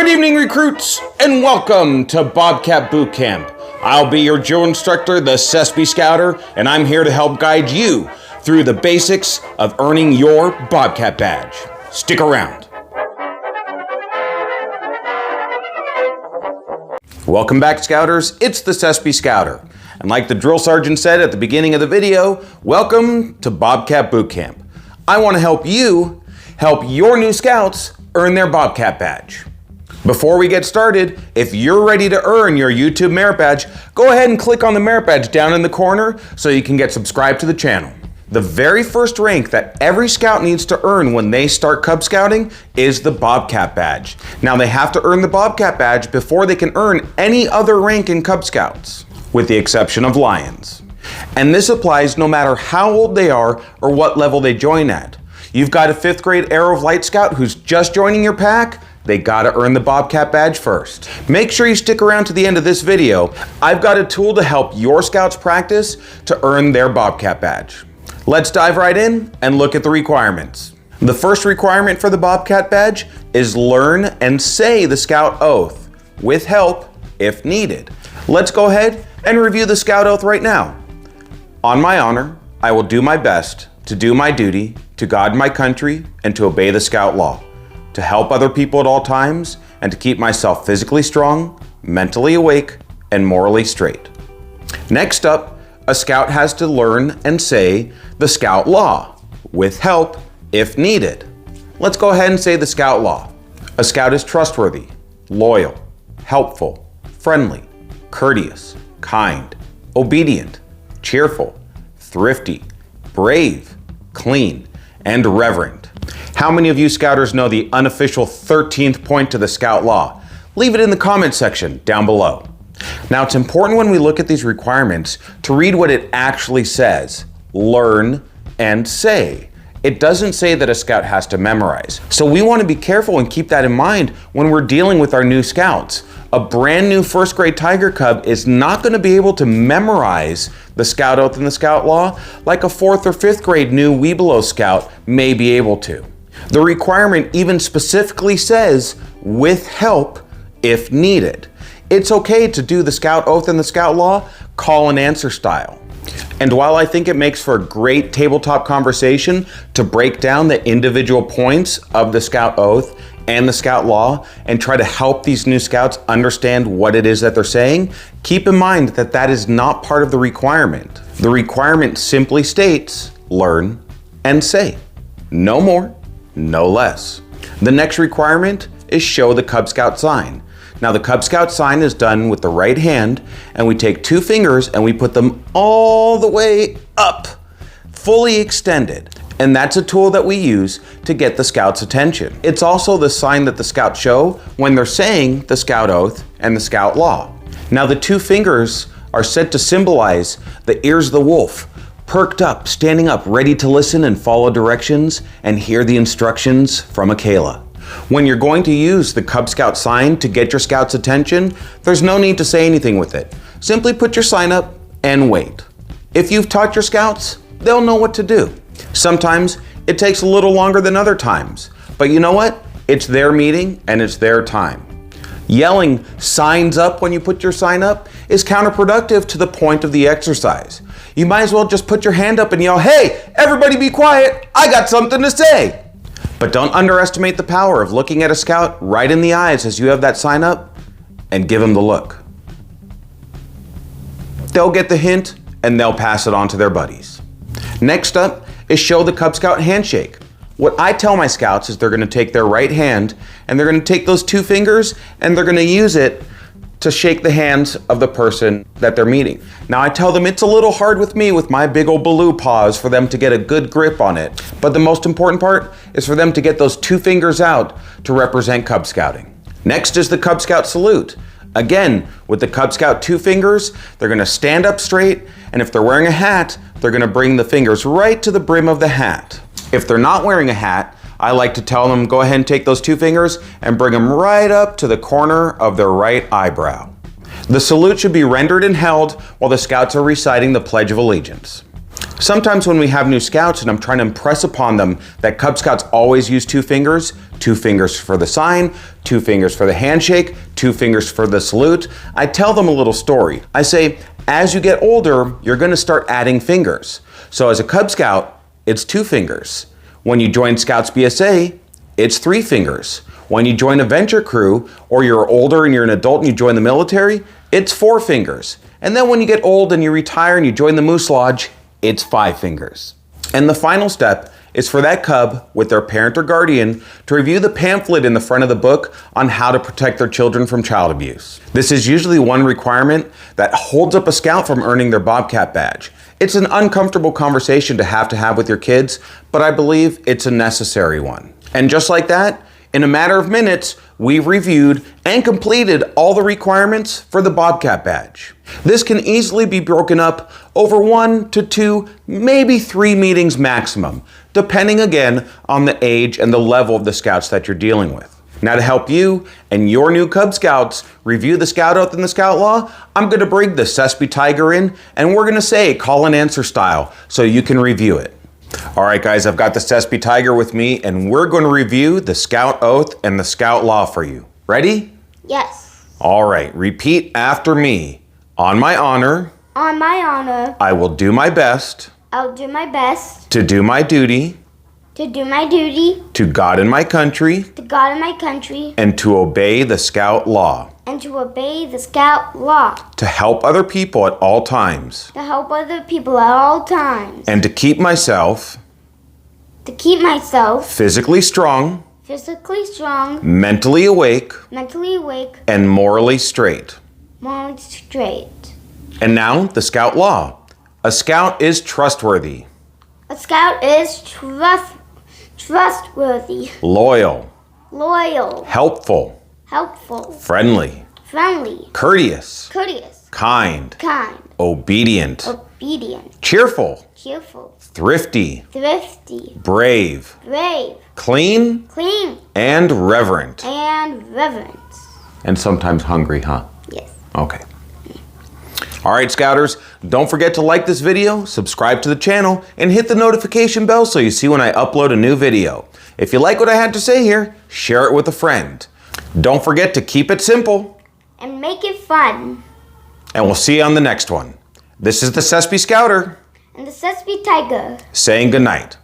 Good evening, recruits, and welcome to Bobcat Boot Camp. I'll be your drill instructor, the Cub Scouter, and I'm here to help guide you through the basics of earning your Bobcat Badge. Stick around. Welcome back, Scouters. It's the Cub Scouter. And like the drill sergeant said at the beginning of the video, welcome to Bobcat Boot Camp. I want to help you help your new scouts earn their Bobcat Badge. Before we get started, if you're ready to earn your YouTube Merit Badge, go ahead and click on the Merit Badge down in the corner so you can get subscribed to the channel. The very first rank that every scout needs to earn when they start Cub Scouting is the Bobcat Badge. Now they have to earn the Bobcat Badge before they can earn any other rank in Cub Scouts, with the exception of Lions. And this applies no matter how old they are or what level they join at. You've got a 5th grade Arrow of Light Scout who's just joining your pack, they gotta earn the Bobcat Badge first. Make sure you stick around to the end of this video. I've got a tool to help your scouts practice to earn their Bobcat Badge. Let's dive right in and look at the requirements. The first requirement for the Bobcat Badge is learn and say the Scout Oath, with help if needed. Let's go ahead and review the Scout Oath right now. On my honor, I will do my best to do my duty, to guard my country, and to obey the Scout law, to help other people at all times, and to keep myself physically strong, mentally awake, and morally straight. Next up, a scout has to learn and say the Scout Law, with help if needed. Let's go ahead and say the Scout Law. A scout is trustworthy, loyal, helpful, friendly, courteous, kind, obedient, cheerful, thrifty, brave, clean, and reverent. How many of you Scouters know the unofficial 13th point to the Scout Law? Leave it in the comment section down below. Now it's important when we look at these requirements to read what it actually says. Learn and say. It doesn't say that a scout has to memorize. So we want to be careful and keep that in mind when we're dealing with our new scouts. A brand new 1st grade Tiger Cub is not going to be able to memorize the Scout Oath and the Scout Law like a 4th or 5th grade new Webelow Scout may be able to. The requirement even specifically says, with help if needed. It's okay to do the Scout Oath and the Scout Law call and answer style. And while I think it makes for a great tabletop conversation to break down the individual points of the Scout Oath and the Scout Law and try to help these new scouts understand what it is that they're saying, keep in mind that that is not part of the requirement. The requirement simply states, learn and say. No more, no less. The next requirement is show the Cub Scout sign. Now the Cub Scout sign is done with the right hand, and we take 2 fingers and we put them all the way up, fully extended. And that's a tool that we use to get the scouts' attention. It's also the sign that the scouts show when they're saying the Scout Oath and the Scout Law. Now the 2 fingers are said to symbolize the ears of the wolf, perked up, standing up, ready to listen and follow directions and hear the instructions from Akela. When you're going to use the Cub Scout sign to get your scouts' attention, there's no need to say anything with it. Simply put your sign up and wait. If you've taught your scouts, they'll know what to do. Sometimes it takes a little longer than other times, but you know what? It's their meeting and it's their time. Yelling signs up when you put your sign up is counterproductive to the point of the exercise. You might as well just put your hand up and yell, "Hey, everybody be quiet, I got something to say." But don't underestimate the power of looking at a scout right in the eyes as you have that sign up and give them the look. They'll get the hint and they'll pass it on to their buddies. Next up is show the Cub Scout handshake. What I tell my scouts is they're going to take their right hand and they're going to take those 2 fingers and they're going to use it to shake the hands of the person that they're meeting. Now I tell them it's a little hard with me with my big old baloo paws for them to get a good grip on it. But the most important part is for them to get those 2 fingers out to represent Cub Scouting. Next is the Cub Scout Salute. Again, with the Cub Scout 2 fingers, they're gonna stand up straight, and if they're wearing a hat, they're gonna bring the fingers right to the brim of the hat. If they're not wearing a hat, I like to tell them, go ahead and take those 2 fingers and bring them right up to the corner of their right eyebrow. The salute should be rendered and held while the scouts are reciting the Pledge of Allegiance. Sometimes when we have new scouts and I'm trying to impress upon them that Cub Scouts always use 2 fingers for the sign, 2 fingers for the handshake, 2 fingers for the salute, I tell them a little story. I say, as you get older, you're going to start adding fingers. So as a Cub Scout, it's 2 fingers. When you join Scouts BSA, it's 3 fingers. When you join a venture crew, or you're older and you're an adult and you join the military, it's 4 fingers. And then when you get old and you retire and you join the Moose Lodge, it's 5 fingers. And the final step is for that cub with their parent or guardian to review the pamphlet in the front of the book on how to protect their children from child abuse. This is usually one requirement that holds up a scout from earning their Bobcat Badge. It's an uncomfortable conversation to have with your kids, but I believe it's a necessary one. And just like that, in a matter of minutes, we've reviewed and completed all the requirements for the Bobcat Badge. This can easily be broken up over 1 to 2, maybe 3 meetings maximum, depending again on the age and the level of the scouts that you're dealing with. Now to help you and your new Cub Scouts review the Scout Oath and the Scout Law, I'm going to bring the Sespe Tiger in and we're going to say call and answer style so you can review it. All right, guys, I've got the Sespe Tiger with me, and we're going to review the Scout Oath and the Scout Law for you. Ready? Yes. All right, repeat after me. On my honor. On my honor. I will do my best. I'll do my best. To do my duty. To do my duty. To God and my country. To God and my country. And to obey the Scout Law. And to obey the Scout Law. To help other people at all times. To help other people at all times. And to keep myself. To keep myself. Physically strong. Physically strong. Mentally awake. Mentally awake. And morally straight. Morally straight. And now, the Scout Law. A scout is trustworthy. A scout is trustworthy. Loyal. Loyal. Helpful. Helpful. Friendly. Friendly. Courteous. Courteous. Kind. Kind. Obedient. Obedient. Cheerful. Cheerful. Thrifty. Thrifty. Brave. Brave. Clean. Clean. And reverent. And reverent. And sometimes hungry, huh? Yes. Okay. All right, Scouters, don't forget to like this video, subscribe to the channel, and hit the notification bell so you see when I upload a new video. If you like what I had to say here, share it with a friend. Don't forget to keep it simple. And make it fun. And we'll see you on the next one. This is the Sespe Scouter. And the Sespe Tiger. Saying goodnight.